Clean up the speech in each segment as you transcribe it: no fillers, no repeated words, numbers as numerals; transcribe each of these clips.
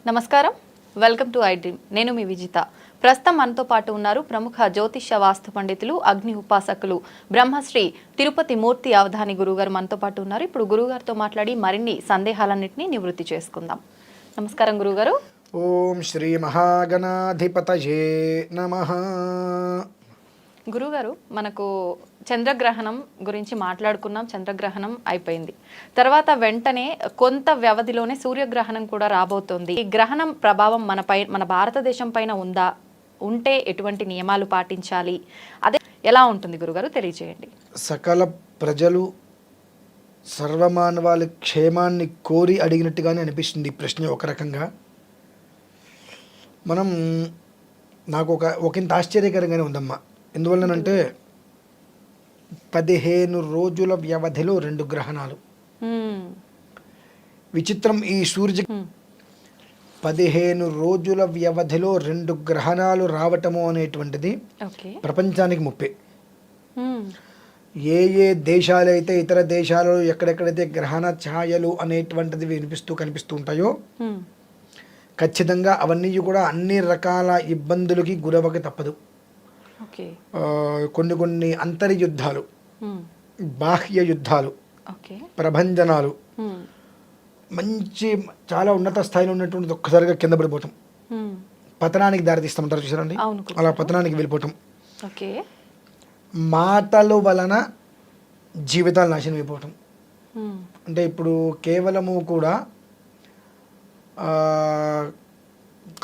నమస్కారం, welcome to I dream. నేను మీ విజిత. ప్రస్తుతం మనతో పాటు ఉన్నారు ప్రముఖ జ్యోతిష్య వాస్తు పండితులు, అగ్ని ఉపాసకులు, బ్రహ్మశ్రీ తిరుపతి మూర్తి అవధాని గురుగారు మనతో పాటు ఉన్నారు. ఇప్పుడు గురుగారితో మాట్లాడి మరిన్ని సందేహాలన్నింటినీ నివృత్తి చేసుకుందాం. నమస్కారం గురుగారు. ఓం శ్రీ మహాగణాధిపతయే నమః. గురుగారు, మనకు చంద్రగ్రహణం గురించి మాట్లాడుకున్నాం. చంద్రగ్రహణం అయిపోయింది. తర్వాత వెంటనే కొంత వ్యవధిలోనే సూర్యగ్రహణం కూడా రాబోతోంది. ఈ గ్రహణం ప్రభావం మన భారతదేశం పైన ఉందా? ఉంటే ఎటువంటి నియమాలు పాటించాలి? అదే ఎలా ఉంటుంది గురుగారు, తెలియజేయండి. సకల ప్రజలు సర్వమానవాళి క్షేమాన్ని కోరి అడిగినట్టుగానే అనిపిస్తుంది ఈ ప్రశ్న. ఒక రకంగా నాకు ఒకంత ఆశ్చర్యకరంగానే ఉందమ్మా. ఎందువల్లనంటే 15 రోజుల వ్యవధిలో 2 గ్రహణాలు. విచిత్రం, ఈ సూర్య 15 రోజుల వ్యవధిలో 2 గ్రహణాలు రావటము అనేటువంటిది ప్రపంచానికి ముప్పే. ఏ దేశాలైతే ఇతర దేశాలలో ఎక్కడెక్కడైతే గ్రహణ ఛాయలు అనేటువంటిది కనిపిస్తూ ఉంటాయో ఖచ్చితంగా అవన్నీ కూడా అన్ని రకాల ఇబ్బందులకి గురవక తప్పదు. కొన్ని అంతర్యుద్ధాలు, బాహ్య యుద్ధాలు, ప్రభంజనాలు, మంచి చాలా ఉన్నత స్థాయిలో ఉన్నటువంటి ఒక్కసారిగా కింద పడిపోవటం, పతనానికి దారితీస్తామంటారు చూసారండి, అలా పతనానికి వెళ్ళిపోవటం, మాటల వలన జీవితాలు నాశనం అయిపోవటం. అంటే ఇప్పుడు కేవలము కూడా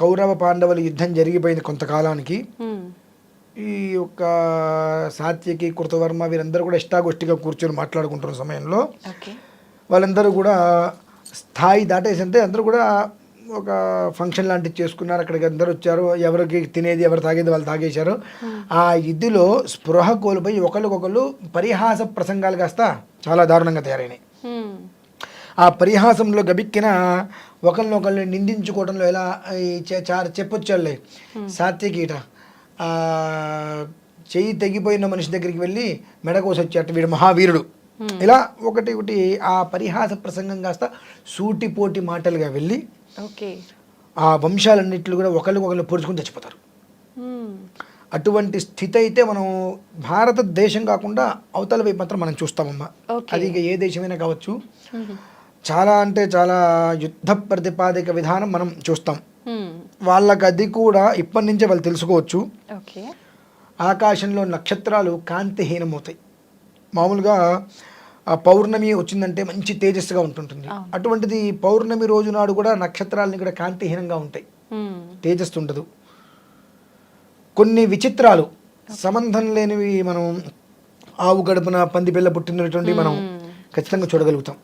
కౌరవ పాండవుల యుద్ధం జరిగిపోయింది కొంతకాలానికి. ఈ యొక్క సాత్యకి, కృతవర్మ వీరందరూ కూడా ఇష్టాగోష్ఠిగా కూర్చొని మాట్లాడుకుంటున్న సమయంలో వాళ్ళందరూ కూడా స్థాయి దాటేసంటే అందరూ కూడా ఒక ఫంక్షన్ లాంటివి చేసుకున్నారు. అక్కడికి అందరూ వచ్చారు. ఎవరికి తినేది ఎవరు తాగేది వాళ్ళు తాగేశారు. ఆ ఇదిలో స్పృహ కోల్పోయి ఒకరికొకరు పరిహాస ప్రసంగాలు కాస్త చాలా దారుణంగా తయారైనాయి. ఆ పరిహాసంలో గబిక్కిన ఒకరినొకరిని నిందించుకోవడంలో ఎలా చెప్పొచ్చాళ్ళే సాత్యకీట చెయ్యి తెగిపోయిన మనిషి దగ్గరికి వెళ్ళి మెడకోసి వచ్చేట వీడు మహావీరుడు. ఇలా ఒకటి ఆ పరిహాస ప్రసంగం కాస్త సూటిపోటి మాటలుగా వెళ్ళి ఆ వంశాలన్నింటిలో కూడా ఒకరికొకరు పొడుచుకుని చచ్చిపోతారు. అటువంటి స్థితి అయితే మనం భారతదేశం కాకుండా అవతల వైపు మాత్రం మనం చూస్తామమ్మా. అది ఇక ఏ దేశమైనా కావచ్చు. చాలా అంటే చాలా యుద్ధ ప్రతిపాదిక విధానం మనం చూస్తాం. వాళ్ళకి అది కూడా ఇప్పటి నుంచే వాళ్ళు తెలుసుకోవచ్చు. ఆకాశంలో నక్షత్రాలు కాంతిహీనమవుతాయి. మామూలుగా ఆ పౌర్ణమి వచ్చిందంటే మంచి తేజస్సుగా ఉంటుంటుంది. అటువంటిది పౌర్ణమి రోజు నాడు కూడా నక్షత్రాలని కూడా కాంతిహీనంగా ఉంటాయి, తేజస్సు ఉండదు. కొన్ని విచిత్రాలు సంబంధం లేనివి మనం ఆవు గడుపున పంది పిల్ల పుట్టినటువంటి మనం ఖచ్చితంగా చూడగలుగుతాం.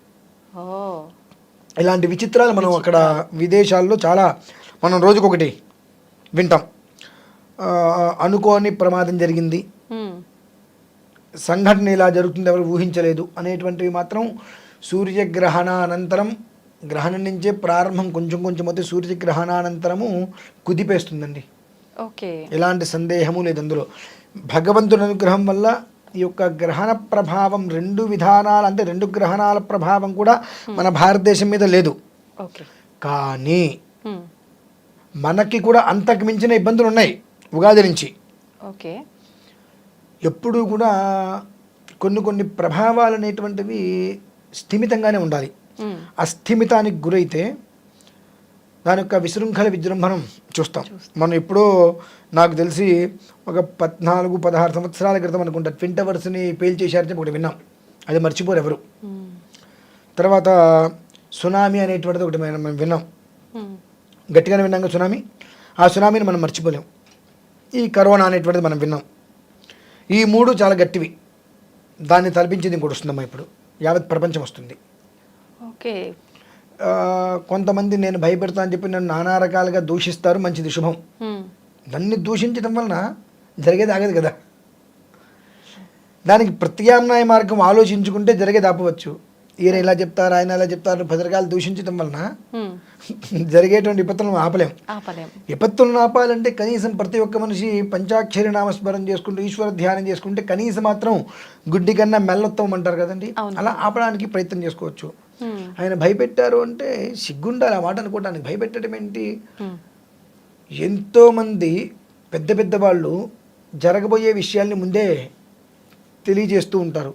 ఇలాంటి విచిత్రాలు మనం అక్కడ విదేశాల్లో చాలా మనం రోజుకొకటి వింటాం. అనుకోని ప్రమాదం జరిగింది, సంఘటన ఇలా జరుగుతుంది, ఎవరు ఊహించలేదు అనేటువంటివి మాత్రం సూర్యగ్రహణానంతరం, గ్రహణం నుంచే ప్రారంభం కొంచెం అయితే సూర్యగ్రహణానంతరము కుదిపేస్తుందండి. ఎలాంటి సందేహము లేదు అందులో. భగవంతుని అనుగ్రహం వల్ల ఈ యొక్క గ్రహణ ప్రభావం 2 విధానాలు, అంటే 2 గ్రహణాల ప్రభావం కూడా మన భారతదేశం మీద లేదు. కానీ మనకి కూడా అంతకు మించిన ఇబ్బందులు ఉన్నాయి ఉగాది నుంచి. ఎప్పుడూ కూడా కొన్ని ప్రభావాలు అనేటువంటివి స్థిమితంగానే ఉండాలి. అస్థిమితానికి గురైతే దాని యొక్క విశృంఖల విజృంభణం చూస్తాం. మనం ఎప్పుడో నాకు తెలిసి ఒక 14-16 సంవత్సరాల క్రితం అనుకుంటా ట్విన్ టవర్స్ని పేల్చేశారని ఒకటి విన్నాం. అది మర్చిపోరు ఎవరు. తర్వాత సునామీ అనేటువంటిది ఒకటి మనం విన్నాం, గట్టిగానే విన్నాం సునామీ. ఆ సునామీని మనం మర్చిపోలేం. ఈ కరోనా అనేటువంటిది మనం విన్నాం. ఈ 3 చాలా గట్టివి. దాన్ని తలపించింది ఇంకోటి వస్తుందమ్మా. ఇప్పుడు యావత్ ప్రపంచం వస్తుంది. కొంతమంది నేను భయపెడతా అని చెప్పి నన్ను నానా రకాలుగా దూషిస్తారు. మంచిది, శుభం. దాన్ని దూషించడం వలన జరిగేది ఆగదు కదా. దానికి ప్రత్యామ్నాయ మార్గం ఆలోచించుకుంటే జరిగేది ఆపవచ్చు. ఈయన ఇలా చెప్తారు, ఆయన ఇలా చెప్తారు, 10 రకాలు దూషించడం వలన జరిగేటువంటి విపత్తులను ఆపలేం. విపత్తులను ఆపాలంటే కనీసం ప్రతి ఒక్క మనిషి పంచాక్షరి నామస్మరణ చేసుకుంటూ ఈశ్వర ధ్యానం చేసుకుంటే కనీసం మాత్రం గుడ్డి కన్నా మెల్లొత్తం అంటారు కదండి, అలా ఆపడానికి ప్రయత్నం చేసుకోవచ్చు. ఆయన భయపెట్టారు అంటే సిగ్గుండాలి ఆ మాట అనుకోవడానికి. భయపెట్టడం ఏంటి? ఎంతోమంది పెద్ద పెద్ద వాళ్ళు జరగబోయే విషయాల్ని ముందే తెలియజేస్తూ ఉంటారు.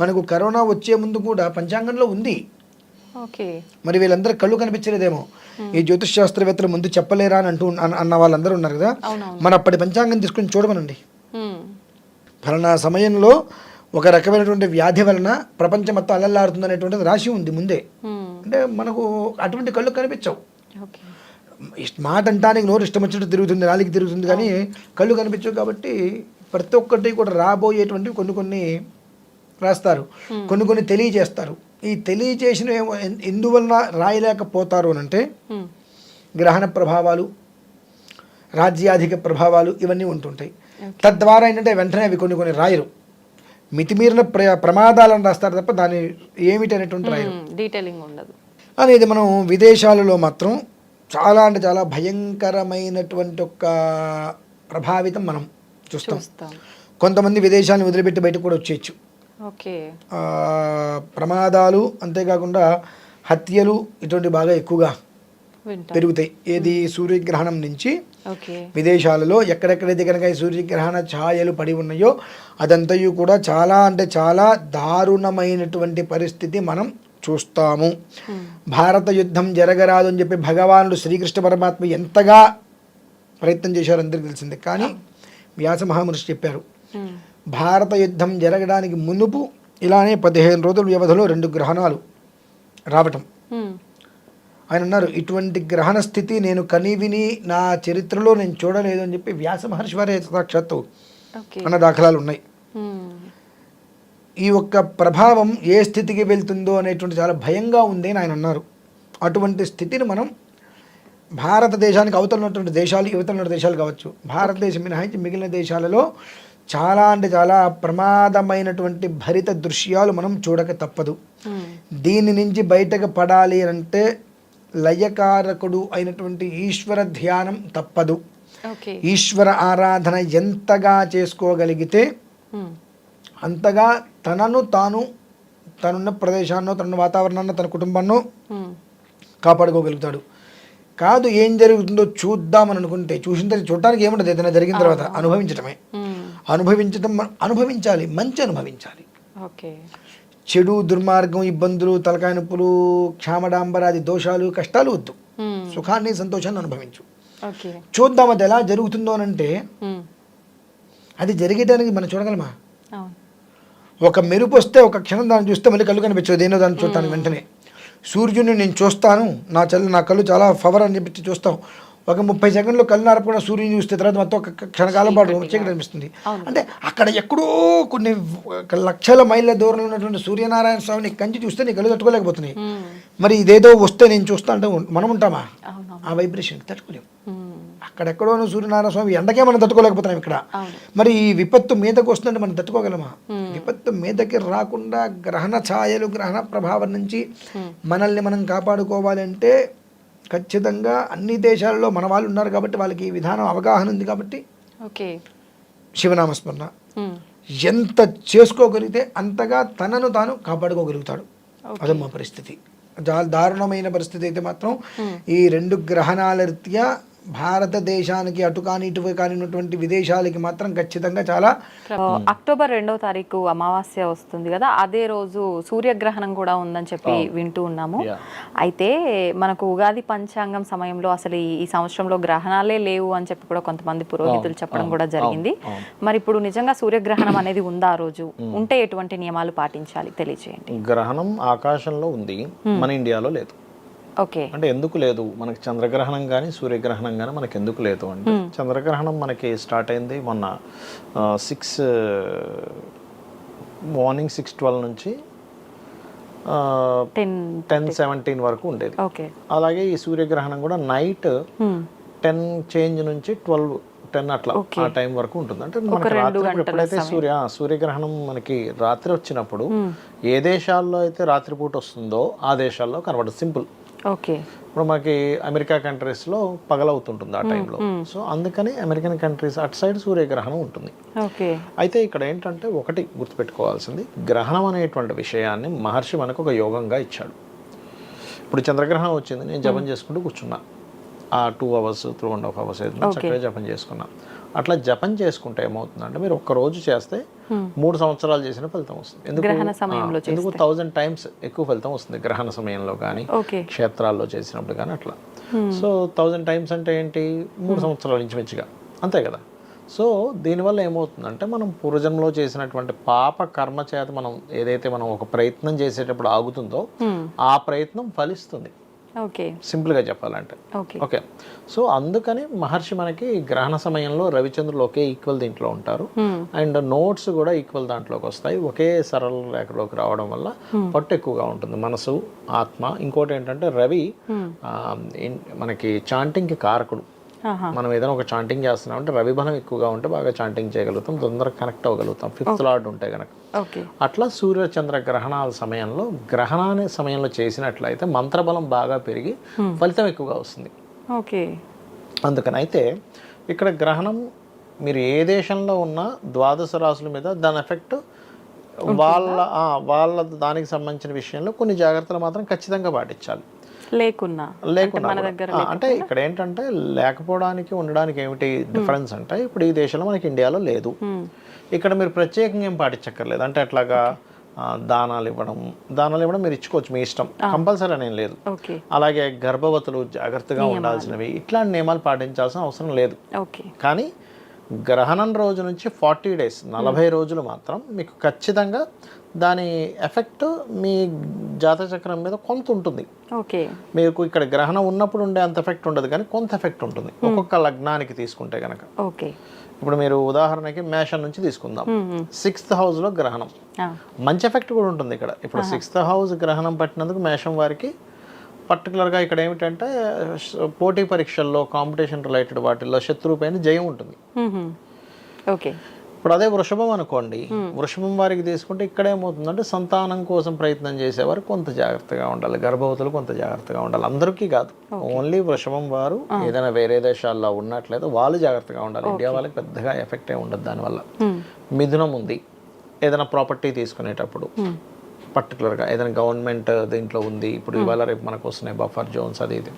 మనకు కరోనా వచ్చే ముందు కూడా పంచాంగంలో ఉంది. మరి వీళ్ళందరూ కళ్ళు కనిపించలేదేమో, ఈ జ్యోతిష్ శాస్త్రవేత్తలు ముందు చెప్పలేరా అని అన్న వాళ్ళందరూ ఉన్నారు కదా. మన అప్పటి పంచాంగం తీసుకుని చూడమనండి. ఫలానా సమయంలో ఒక రకమైనటువంటి వ్యాధి వలన ప్రపంచం మొత్తం అల్లల్లాడుతుంది అనేటువంటిది రాసి ఉంది ముందే. అంటే మనకు అటువంటి కళ్ళు కనిపించవు. మాట అంటానికి నోరు ఇష్టం వచ్చినట్టు తిరుగుతుంది, నాలుగు తిరుగుతుంది, కానీ కళ్ళు కనిపించవు. కాబట్టి ప్రతి ఒక్కటి కూడా రాబోయేటువంటి కొన్ని రాస్తారు, కొన్ని తెలియజేస్తారు. ఈ తెలియజేసిన ఎందువలన రాయలేకపోతారు అని అంటే గ్రహణ ప్రభావాలు, రాజ్యాధిక ప్రభావాలు ఇవన్నీ ఉంటుంటాయి. తద్వారా ఏంటంటే వెంటనే అవి కొన్ని రాయరు. మితిమీరిన ప్రమాదాలను రాస్తారు తప్ప దాని ఏమిటి అనేటువంటి రాయరు, డీటెయిలింగ్ ఉండదు అనేది. మనం విదేశాలలో మాత్రం చాలా అంటే చాలా భయంకరమైనటువంటి ఒక ప్రభావితం మనం చూస్తాం. కొంతమంది విదేశాలను వదిలిపెట్టి బయటకు కూడా వచ్చేయచ్చు. ప్రమాదాలు అంతేకాకుండా హత్యలు ఇటువంటి బాగా ఎక్కువగా పెరుగుతాయి. ఏది సూర్యగ్రహణం నుంచి విదేశాలలో ఎక్కడెక్కడైతే కనుక ఈ సూర్యగ్రహణ ఛాయలు పడి ఉన్నాయో అదంతయు కూడా చాలా అంటే చాలా దారుణమైనటువంటి పరిస్థితి మనం చూస్తాము. భారత యుద్ధం జరగరాదు అని చెప్పి భగవానుడు శ్రీకృష్ణ పరమాత్మ ఎంతగా ప్రయత్నం చేశారు అందరికీ తెలిసిందే. కానీ వ్యాస మహామహర్షి చెప్పారు, భారత యుద్ధం జరగడానికి మునుపు ఇలానే 15 రోజుల వ్యవధిలో 2 గ్రహణాలు రావటం. ఆయన అన్నారు, ఇటువంటి గ్రహణ స్థితి నేను కనీవిని నా చరిత్రలో నేను చూడలేదు అని చెప్పి వ్యాస మహర్షి వారే సాక్షాత్తు అన్న దాఖలాలు ఉన్నాయి. ఈ ఒక్క ప్రభావం ఏ స్థితికి వెళ్తుందో అనేటువంటి చాలా భయంగా ఉంది అని ఆయన అన్నారు. అటువంటి స్థితిని మనం భారతదేశానికి అవతలన్నటువంటి దేశాలు, యువతల దేశాలు కావచ్చు, భారతదేశం మినహాయించి మిగిలిన దేశాలలో చాలా అంటే చాలా ప్రమాదమైనటువంటి భరిత దృశ్యాలు మనం చూడక తప్పదు. దీని నుంచి బయటకు పడాలి అంటే లయకారకుడు అయినటువంటి ఈశ్వర ధ్యానం తప్పదు. ఈశ్వర ఆరాధన ఎంతగా చేసుకోగలిగితే అంతగా తనను తాను, తనున్న ప్రదేశాన్నో, తన వాతావరణాన్ని, తన కుటుంబాన్నో కాపాడుకోగలుగుతాడు. కాదు ఏం జరుగుతుందో చూద్దామని అనుకుంటే చూడటానికి ఏముండదు, ఏదైనా జరిగిన తర్వాత అనుభవించటమే. అనుభవించాలి, మంచి అనుభవించాలి. చెడు, దుర్మార్గం, ఇబ్బందులు, తలకాయ నొప్పులు, క్షామడాంబరాది దోషాలు, కష్టాలు వద్దు. సుఖాన్ని, సంతోషాన్ని అనుభవించు. చూద్దాం అది ఎలా జరుగుతుందో అనంటే అది జరిగేటానికి మనం చూడగలమా? ఒక మెరుపు వస్తే ఒక క్షణం దాన్ని చూస్తే మళ్ళీ కళ్ళు కనిపించదు, దేనో దాన్ని చూస్తాను వెంటనే. సూర్యుడిని నేను చూస్తాను, నా కళ్ళు చాలా పవర్ అని చెప్పి చూస్తాం. ఒక 30 సెకండ్లో కళ్ళు నారపకుండా సూర్యుని చూస్తే తర్వాత మొత్తం ఒక క్షణకాలం పాటు చీకటి అనిపిస్తుంది. అంటే అక్కడ ఎక్కడో కొన్ని లక్షల మైళ్ళ దూరంలో ఉన్నటువంటి సూర్యనారాయణ స్వామిని కంచి చూస్తే నీ కళ్ళు తట్టుకోలేకపోతున్నాయి. మరి ఇదేదో వస్తే నేను చూస్తా అంటే మనం ఉంటామా? ఆ వైబ్రేషన్ తట్టుకోలేము. అక్కడెక్కడో సూర్యనారాయణ స్వామి ఎండకే మనం తట్టుకోలేకపోతున్నాం. ఇక్కడ మరి ఈ విపత్తు మీదకి వస్తుందంటే మనం తట్టుకోగలమా? విపత్తు మీదకి రాకుండా గ్రహణ ఛాయలు, గ్రహణ ప్రభావం నుంచి మనల్ని మనం కాపాడుకోవాలంటే ఖచ్చితంగా అన్ని దేశాలలో మన వాళ్ళు ఉన్నారు కాబట్టి వాళ్ళకి ఈ విధానం అవగాహన ఉంది కాబట్టి శివనామస్మరణ ఎంత చేసుకోగలిగితే అంతగా తనను తాను కాపాడుకోగలుగుతాడు. అదమ్మా పరిస్థితి. చాలా దారుణమైన పరిస్థితి అయితే మాత్రం ఈ 2 గ్రహణాల రీత్యా భారతదేశానికి అటు కాని ఇటు కానిటువంటి విదేశాలకి మాత్రం ఖచ్చితంగా చాలా. అక్టోబర్ 2వ తారీఖు అమావాస్య వస్తుంది కదా, అదే రోజు సూర్యగ్రహణం కూడా ఉందని చెప్పి వింటూ ఉన్నాము. అయితే మనకు ఉగాది పంచాంగం సమయంలో అసలు ఈ సంవత్సరంలో గ్రహణాలే లేవు అని చెప్పి కూడా కొంతమంది పురోహితులు చెప్పడం కూడా జరిగింది. మరి ఇప్పుడు నిజంగా సూర్యగ్రహణం అనేది ఉందా? ఆ రోజు ఉంటే ఎటువంటి నియమాలు పాటించాలి తెలియజేయండి. గ్రహణం ఆకాశంలో ఉంది, మన ఇండియాలో లేదు. అంటే ఎందుకు లేదు? మనకి చంద్రగ్రహణం కానీ సూర్యగ్రహణం కానీ మనకి ఎందుకు లేదు అంటే, చంద్రగ్రహణం మనకి స్టార్ట్ అయింది మొన్న మార్నింగ్ 6:12 నుంచి 10:17 వరకు ఉండేది. అలాగే ఈ సూర్యగ్రహణం కూడా నైట్ 10 చేంజ్ నుంచి 12-10 అట్లా ఆ టైం వరకు ఉంటుంది. అంటే మనకి రాత్రి ఎప్పుడైతే సూర్యగ్రహణం మనకి రాత్రి వచ్చినప్పుడు ఏ దేశాల్లో అయితే రాత్రిపూట వస్తుందో ఆ దేశాల్లో కనబడదు. సింపుల్. ఇప్పుడు మనకి అమెరికా కంట్రీస్లో పగలవుతుంటుంది ఆ టైంలో. సో అందుకని అమెరికన్ కంట్రీస్ అటు సైడ్ సూర్యగ్రహణం ఉంటుంది. అయితే ఇక్కడ ఏంటంటే ఒకటి గుర్తుపెట్టుకోవాల్సింది, గ్రహణం అనేటువంటి విషయాన్ని మహర్షి మనకు ఒక యోగంగా ఇచ్చాడు. ఇప్పుడు చంద్రగ్రహణం వచ్చింది, నేను జపం చేసుకుంటూ కూర్చున్నా, ఆ 2 hours 2.5 hours చక్కగా జపం చేసుకున్నా. అట్లా జపం చేసుకుంటే ఏమవుతుందంటే మీరు ఒక్క రోజు చేస్తే 3 సంవత్సరాలు చేసిన ఫలితం వస్తుంది. ఎందుకు 1000 times ఎక్కువ ఫలితం వస్తుంది గ్రహణ సమయంలో కానీ క్షేత్రాల్లో చేసినప్పుడు కానీ అట్లా. సో 1000 times అంటే ఏంటి, 3 సంవత్సరాల నుంచి మంచిగా, అంతే కదా. సో దీనివల్ల ఏమవుతుందంటే మనం పూర్వజన్మలో చేసినటువంటి పాప కర్మ చేత మనం ఏదైతే మనం ఒక ప్రయత్నం చేసేటప్పుడు ఆగుతుందో ఆ ప్రయత్నం ఫలిస్తుంది, సింపుల్గా చెప్పాలంటే. ఓకే, సో అందుకని మహర్షి మనకి గ్రహణ సమయంలో రవిచంద్రులు ఒకే ఈక్వల్ దీంట్లో ఉంటారు, అండ్ నోట్స్ కూడా ఈక్వల్ దాంట్లోకి వస్తాయి, ఒకే సరళ రేఖలోకి రావడం వల్ల పట్టు ఎక్కువగా ఉంటుంది మనసు, ఆత్మ. ఇంకోటి ఏంటంటే రవి మనకి చాంటింగ్కి కారకుడు. మనం ఏదైనా ఒక చాంటింగ్ చేస్తున్నాం అంటే రవి బలం ఎక్కువగా ఉంటే బాగా చాంటింగ్ చేయగలుగుతాం, తొందరగా కనెక్ట్ అవ్వగలుగుతాం, 5th లార్డ్ ఉంటే కనుక. అట్లా సూర్య చంద్ర గ్రహణాల సమయంలో గ్రహణాన్ని సమయంలో చేసినట్లయితే మంత్రబలం బాగా పెరిగి ఫలితం ఎక్కువగా వస్తుంది. అందుకని అయితే ఇక్కడ గ్రహణం మీరు ఏ దేశంలో ఉన్న 12 రాశుల మీద దాని ఎఫెక్ట్ వాళ్ళ దానికి సంబంధించిన విషయంలో కొన్ని జాగ్రత్తలు మాత్రం ఖచ్చితంగా పాటించాలి. లేకున్నా అంటే ఇక్కడ ఏంటంటే లేకపోవడానికి ఉండడానికి ఏమిటి డిఫరెన్స్ అంటే, ఇప్పుడు ఈ దేశంలో మనకి ఇండియాలో లేదు, ఇక్కడ మీరు ప్రత్యేకంగా ఏం పాటించక్కర్లేదు. అంటే అట్లాగా దానాలు ఇవ్వడం మీరు ఇచ్చుకోవచ్చు, మీ ఇష్టం, కంపల్సరీ అనేం లేదు. అలాగే గర్భవతులు జాగ్రత్తగా ఉండాల్సినవి, ఇట్లాంటి నియమాలు పాటించాల్సిన అవసరం లేదు. కానీ గ్రహణం రోజు నుంచి 40 days 40 రోజులు మాత్రం మీకు ఖచ్చితంగా దాని ఎఫెక్ట్ మీ జాతచక్రం మీద కొంత ఉంటుంది. మీకు ఇక్కడ గ్రహణం ఉన్నప్పుడు ఉండే అంత ఎఫెక్ట్ ఉండదు, కానీ కొంత ఎఫెక్ట్ ఉంటుంది ఒక్కొక్క లగ్నానికి తీసుకుంటే కనుక. ఇప్పుడు మీరు ఉదాహరణకి మేషం నుంచి తీసుకుందాం, 6th house గ్రహణం, మంచి ఎఫెక్ట్ కూడా ఉంటుంది ఇక్కడ. ఇప్పుడు 6th house గ్రహణం పట్టినందుకు మేషం వారికి పర్టికులర్గా ఇక్కడ ఏమిటంటే పోటీ పరీక్షల్లో కాంపిటీషన్ రిలేటెడ్ వాటిల్లో శత్రువుపైన జయం ఉంటుంది. ఇప్పుడు అదే వృషభం అనుకోండి, వృషభం వారికి తీసుకుంటే ఇక్కడ ఏమవుతుందంటే సంతానం కోసం ప్రయత్నం చేసేవారు కొంత జాగ్రత్తగా ఉండాలి, గర్భవతులు కొంత జాగ్రత్తగా ఉండాలి. అందరికీ కాదు, ఓన్లీ వృషభం వారు ఏదైనా వేరే దేశాల్లో ఉన్నట్లయితే వాళ్ళు జాగ్రత్తగా ఉండాలి. ఇండియా వాళ్ళకి పెద్దగా ఎఫెక్ట్ ఏ ఉండదు దానివల్ల. మిథునం ఉంది, ఏదైనా ప్రాపర్టీ తీసుకునేటప్పుడు పర్టికులర్గా ఏదైనా గవర్నమెంట్ దీంట్లో ఉంది, ఇప్పుడు ఇవాళ రేపు మనకు వస్తున్నాయి బఫర్ జోన్స్, అది ఇది,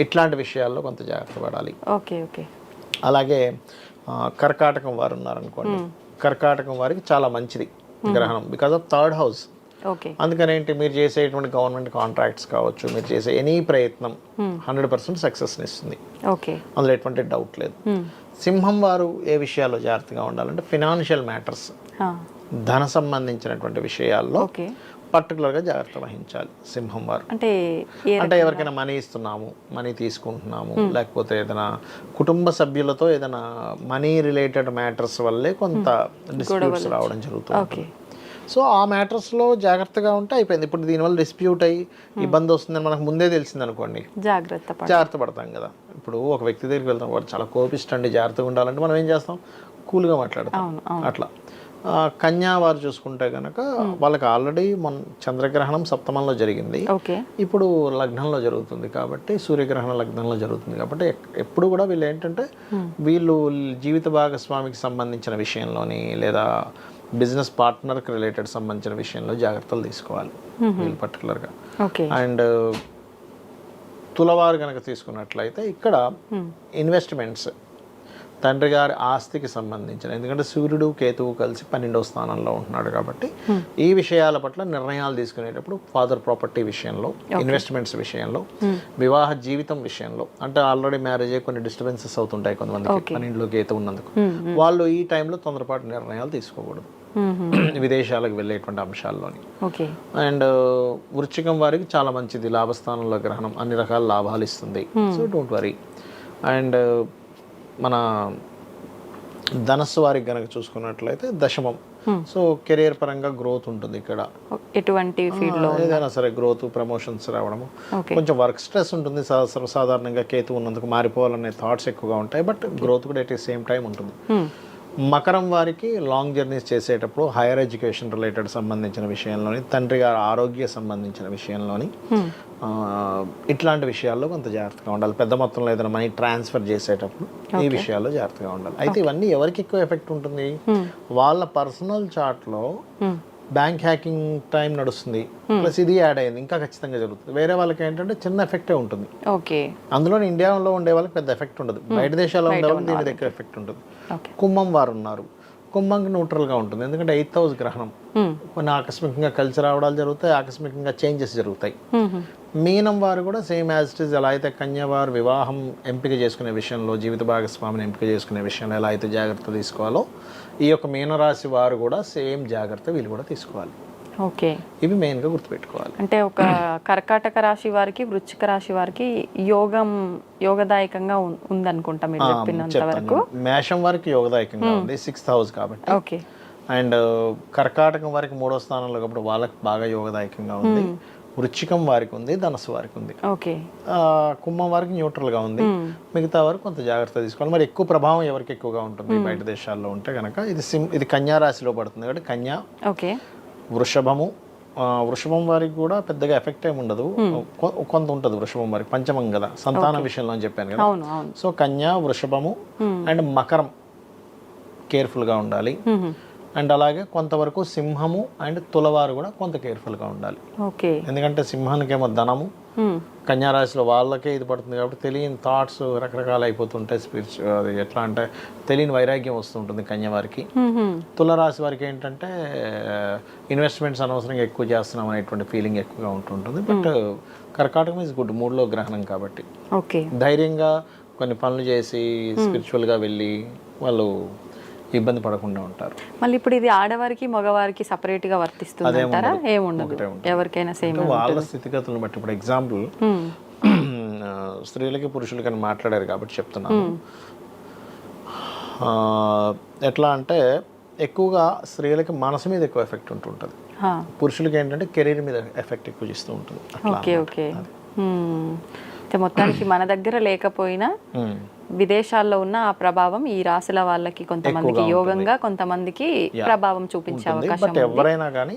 ఇట్లాంటి విషయాల్లో కొంత జాగ్రత్త పడాలి. అలాగే కర్కాటకం వారు ఉన్నారనుకోండి, కర్కాటకం వారికి చాలా మంచిది గ్రహణం, బికాజ్ ఆఫ్ 3rd house. అందుకని ఏంటి, మీరు చేసేటువంటి గవర్నమెంట్ కాంట్రాక్ట్స్ కావచ్చు, మీరు చేసే ఎనీ ప్రయత్నం 100% సక్సెస్ని ఇస్తుంది, అందులో ఎటువంటి డౌట్ లేదు. సింహం వారు ఏ విషయాల్లో జాగ్రత్తగా ఉండాలంటే ఫినాన్షియల్ మ్యాటర్స్, ధన సంబంధించినటువంటి విషయాల్లో పర్టికులర్గా జాగ్రత్త వహించాలి సింహం వారు. అంటే ఎవరికైనా మనీ ఇస్తున్నాము, మనీ తీసుకుంటున్నాము, లేకపోతే ఏదైనా కుటుంబ సభ్యులతో ఏదైనా మనీ రిలేటెడ్ మ్యాటర్స్ వల్లే కొంత డిస్ప్యూట్స్ రావడం జరుగుతుంది. సో ఆ మ్యాటర్స్లో జాగ్రత్తగా ఉంటే అయిపోయింది. ఇప్పుడు దీనివల్ల డిస్ప్యూట్ అయ్యి ఇబ్బంది వస్తుందని మనకు ముందే తెలిసింది అనుకోండి, జాగ్రత్త పడతాం కదా. ఇప్పుడు ఒక వ్యక్తి దగ్గరికి వెళ్తాం, వాడు చాలా కోపిస్టండి, జాగ్రత్తగా ఉండాలంటే మనం ఏం చేస్తాం, కూల్గా మాట్లాడతాం. అట్లా కన్యా వారు చూసుకుంటే కనుక వాళ్ళకి ఆల్రెడీ మన చంద్రగ్రహణం సప్తమంలో జరిగింది, ఇప్పుడు లగ్నంలో జరుగుతుంది కాబట్టి, సూర్యగ్రహణ లగ్నంలో జరుగుతుంది కాబట్టి ఎప్పుడు కూడా వీళ్ళు ఏంటంటే వీళ్ళు జీవిత భాగస్వామికి సంబంధించిన విషయంలోని లేదా బిజినెస్ పార్ట్నర్కి రిలేటెడ్ సంబంధించిన విషయంలో జాగ్రత్తలు తీసుకోవాలి వీళ్ళు పర్టికులర్గా. అండ్ తులవారు కనుక తీసుకున్నట్లయితే ఇక్కడ ఇన్వెస్ట్మెంట్స్, తండ్రి గారి ఆస్తికి సంబంధించిన, ఎందుకంటే సూర్యుడు కేతువు కలిసి 12వ స్థానంలో ఉంటున్నాడు కాబట్టి ఈ విషయాల పట్ల నిర్ణయాలు తీసుకునేటప్పుడు ఫాదర్ ప్రాపర్టీ విషయంలో, ఇన్వెస్ట్మెంట్స్ విషయంలో, వివాహ జీవితం విషయంలో, అంటే ఆల్రెడీ మ్యారేజ్ అయ్యి కొన్ని డిస్టర్బెన్సెస్ అవుతుంటాయి కొంతమందికి 12లో కేతు ఉన్నందుకు, వాళ్ళు ఈ టైంలో తొందరపాటు నిర్ణయాలు తీసుకోకూడదు విదేశాలకు వెళ్ళేటువంటి అంశాల్లోని. అండ్ వృశ్చికం వారికి చాలా మంచిది, లాభస్థానంలో గ్రహణం అన్ని రకాల లాభాలు ఇస్తుంది, సో డోంట్ వరీ. అండ్ మన ధనస్సు వారికి కనుక చూసుకున్నట్లయితే దశమం, సో కెరియర్ పరంగా గ్రోత్ ఉంటుంది ఇక్కడ, ఎటువంటి ఫీల్డ్లో ఏదైనా సరే గ్రోత్, ప్రమోషన్స్ రావడము, కొంచెం వర్క్ స్ట్రెస్ ఉంటుంది సాధారణంగా కేతు ఉన్నందుకు, మారిపోవాలనే థాట్స్ ఎక్కువగా ఉంటాయి, బట్ గ్రోత్ కూడా ఎట్ ది సేమ్ టైం ఉంటుంది. మకరం వారికి లాంగ్ జర్నీస్ చేసేటప్పుడు హైయర్ ఎడ్యుకేషన్ రిలేటెడ్ సంబంధించిన విషయంలోని, తండ్రి గారి ఆరోగ్య సంబంధించిన విషయంలోని, ఇట్లాంటి విషయాల్లో కొంత జాగ్రత్తగా ఉండాలి. పెద్ద మొత్తంలో ఏదైనా మనీ ట్రాన్స్ఫర్ చేసేటప్పుడు ఈ విషయాల్లో జాగ్రత్తగా ఉండాలి. అయితే ఇవన్నీ ఎవరికి ఎక్కువ ఎఫెక్ట్ ఉంటుంది, వాళ్ళ పర్సనల్ చార్ట్లో బ్యాంక్ హ్యాకింగ్ టైం నడుస్తుంది, ప్లస్ ఇది యాడ్ అయింది, ఇంకా ఖచ్చితంగా జరుగుతుంది. వేరే వాళ్ళకి ఏంటంటే చిన్న ఎఫెక్టే ఉంటుంది. ఓకే. అందులో ఇండియాలో ఉండే వాళ్ళకి పెద్ద ఎఫెక్ట్ ఉండదు, బయట దేశాల్లో ఉండే వాళ్ళకి దీని దగ్గర ఎఫెక్ట్ ఉంటుంది. కుంభం వారు ఉన్నారు, కుంభంకి న్యూట్రల్గా ఉంటుంది, ఎందుకంటే 8th house గ్రహణం. కొన్ని ఆకస్మికంగా కలిసి రావడాలు జరుగుతాయి, ఆకస్మికంగా చేంజెస్ జరుగుతాయి. మీనం వారు కూడా సేమ్ యాజ్ ఇట్ ఈస్, ఎలా అయితే కన్య వారు వివాహం ఎంపిక చేసుకునే విషయంలో, జీవిత భాగస్వామిని ఎంపిక చేసుకునే విషయంలో ఎలా అయితే జాగ్రత్త తీసుకోవాలో, ఈ యొక్క మీనరాశి వారు కూడా సేమ్ జాగ్రత్త వీళ్ళు కూడా తీసుకోవాలి. ఓకే. ఇవి మెయిన్గా గుర్తుపెట్టుకోవాలి. అంటే ఒక కర్కాటక రాశి వారికి, వృశ్చిక రాశి వారికి యోగదాయకంగా ఉందనుకుంటా మీరు చెప్పినంత వరకు. మేషం వారికి యోగదాయకంగా ఉంది, 6th house కాబట్టి. ఓకే. అండ్ కర్కాటకం వారికి 3వ స్థానంలో కాబట్టి వాళ్ళకి బాగా యోగదాయకంగా ఉంది. వృశ్చికం వారికి ఉంది, ధనస్సు వారికి ఉంది. ఓకే. కుంభం వారికి న్యూట్రల్గా ఉంది, మిగతా వారికి కొంత జాగ్రత్త తీసుకోవాలి. మరి ఎక్కువ ప్రభావం ఎవరికి ఎక్కువగా ఉంటుంది బయట దేశాల్లో ఉంటే కనుక, ఇది కన్యా రాశిలో పడుతుంది కాబట్టి కన్యా. ఓకే. వృషభం వారికి కూడా పెద్దగా ఎఫెక్ట్ ఏమి ఉండదు, కొంత ఉంటుంది వృషభం వారికి, పంచమం కదా, సంతానం విషయంలో అని చెప్పాను కదా. సో కన్యా, వృషభము అండ్ మకరం కేర్ఫుల్గా ఉండాలి. అండ్ అలాగే కొంతవరకు సింహము అండ్ తులవారు కూడా కొంత కేర్ఫుల్గా ఉండాలి. ఎందుకంటే సింహానికి ఏమో ధనము, కన్యారాశిలో వాళ్ళకే ఇది పడుతుంది కాబట్టి తెలియని థాట్స్ రకరకాలు అయిపోతుంటాయి. అది ఎట్లా అంటే తెలియని వైరాగ్యం వస్తుంటుంది కన్యవారికి. తులరాశి వారికి ఏంటంటే ఇన్వెస్ట్మెంట్స్ అనవసరంగా ఎక్కువ చేస్తున్నాం అనేటువంటి ఫీలింగ్ ఎక్కువగా ఉంటుంటుంది. బట్ కర్కాటకం ఈజ్ గుడ్, 3లో గ్రహణం కాబట్టి ధైర్యంగా కొన్ని పనులు చేసి స్పిరిచువల్గా వెళ్ళి వాళ్ళు ఇబ్బంది పడకుండా ఉంటారు. మళ్ళీ ఇప్పుడు ఇది ఆడవారికి మగవారికి సపరేట్ గా వర్తిస్తుంది అంటారా? ఏముండదు, ఎవరికైనా సేమ్ వాళ్ళ స్థితిగతులను బట్టి. ఇప్పుడు ఎగ్జాంపుల్ స్త్రీలకి పురుషులకి అని మాట్లాడారు కాబట్టి చెప్తున్నాను. ఎట్లా అంటే ఎక్కువగా స్త్రీలకి మనసు మీద ఎక్కువ ఎఫెక్ట్ ఉంటుంటుంది, పురుషులకి ఏంటంటే కెరీర్ మీద ఎఫెక్ట్ ఎక్కువ చేస్తూ ఉంటుంది. ఓకే. ఓకే. మొత్తానికి మన దగ్గర లేకపోయినా విదేశాల్లో ఉన్న ఆ ప్రభావం ఈ రాశుల వాళ్ళకి కొంతమందికి యోగంగా, కొంతమందికి ప్రభావం చూపించే అవకాశం ఉంది. ఎవరైనా కానీ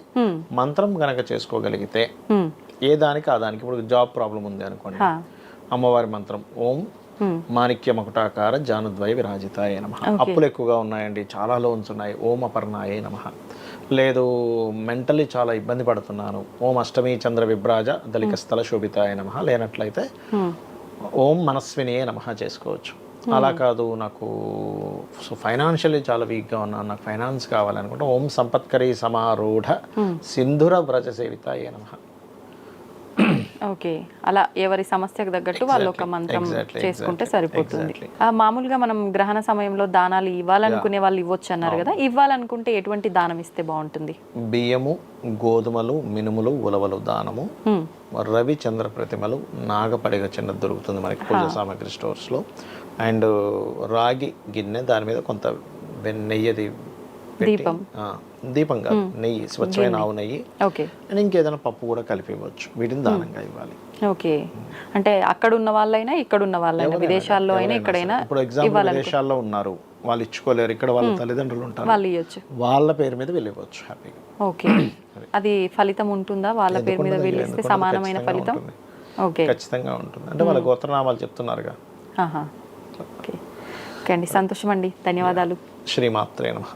మంత్రం గనక చేసుకోగలిగితే ఏ దానికి ఆ దానికి, ఇప్పుడు జాబ్ ప్రాబ్లం ఉంది అనుకోండి, అమ్మవారి మంత్రం ఓం మాణిక్య మకుటాకార జానుద్వయ విరాజితాయ నమః. అప్పులు ఎక్కువగా ఉన్నాయండి, చాలా లోన్స్ ఉన్నాయి, ఓం అపర్ణాయ నమః. లేదు మెంటలీ చాలా ఇబ్బంది పడుతున్నాను, ఓం అష్టమి చంద్ర విభ్రాజ దళిక స్థల శోభితాయ నమః. లేనట్లయితే ఓం మనస్వినియే నమః చేసుకోవచ్చు. అలా కాదు నాకు ఫైనాన్షియల్లీ చాలా వీక్గా ఉన్నాను, నాకు ఫైనాన్స్ కావాలనుకుంటే ఓం సంపత్కరీ సమారూఢ సింధుర వ్రజ సేవితాయ నమః. ఓకే. అలా ఎవరి సమస్యకు తగ్గట్టు వాళ్ళు ఒక మంత్రం చేసుకుంటే సరిపోతుంది. మామూలుగా మనం గ్రహణ సమయంలో దానాలు ఇవ్వాలనుకునే వాళ్ళు ఇవ్వచ్చు అన్నారు కదా, ఇవ్వాలనుకుంటే ఎటువంటి దానం ఇస్తే బాగుంటుంది? బియ్యము, గోధుమలు, మినుములు, ఉలవలు దానము, రవి చంద్ర ప్రతిమలు, నాగపడిగ చిన్న దొరుకుతుంది మనకి పూజ సామాగ్రి స్టోర్స్లో, అండ్ రాగి గిన్నె, దాని మీద కొంత నెయ్యి, దీపంగా నెయ్యి, స్వచ్ఛమైన ఆవు నెయ్యి, అండ్ ఇంకేదైనా పప్పు కూడా కలిపి ఇవ్వచ్చు. వీటిని దానంగా ఇవ్వాలి. ఓకే. అంటే అక్కడ ఉన్న వాళ్ళైనా ఇక్కడ ఉన్న వాళ్ళైనా, విదేశాల్లో అయినా ఇక్కడైనా. ఇప్పుడు ఎగ్జాంపుల్ విదేశాల్లో ఉన్నారు, వాళ్ళు ఇచ్చుకోలేరు, ఇక్కడ వాళ్ళ తల్లిదండ్రులు ఉంటారు, వాళ్ళు ఇవ్వచ్చు, వాళ్ళ పేరు మీద వెళ్ళిపోవచ్చు హ్యాపీగా. ఓకే. అది ఫలితం ఉంటుందా? వాళ్ళ పేరు మీద వెళ్ళిస్తే సమానమైన ఫలితం ఖచ్చితంగా ఉంటుంది. అంటే వాళ్ళ గోత్రనామాలు చెప్తున్నారుగా. ఓకే. ఓకే అండి, సంతోషం అండి, ధన్యవాదాలు. శ్రీమాత్రే నమః.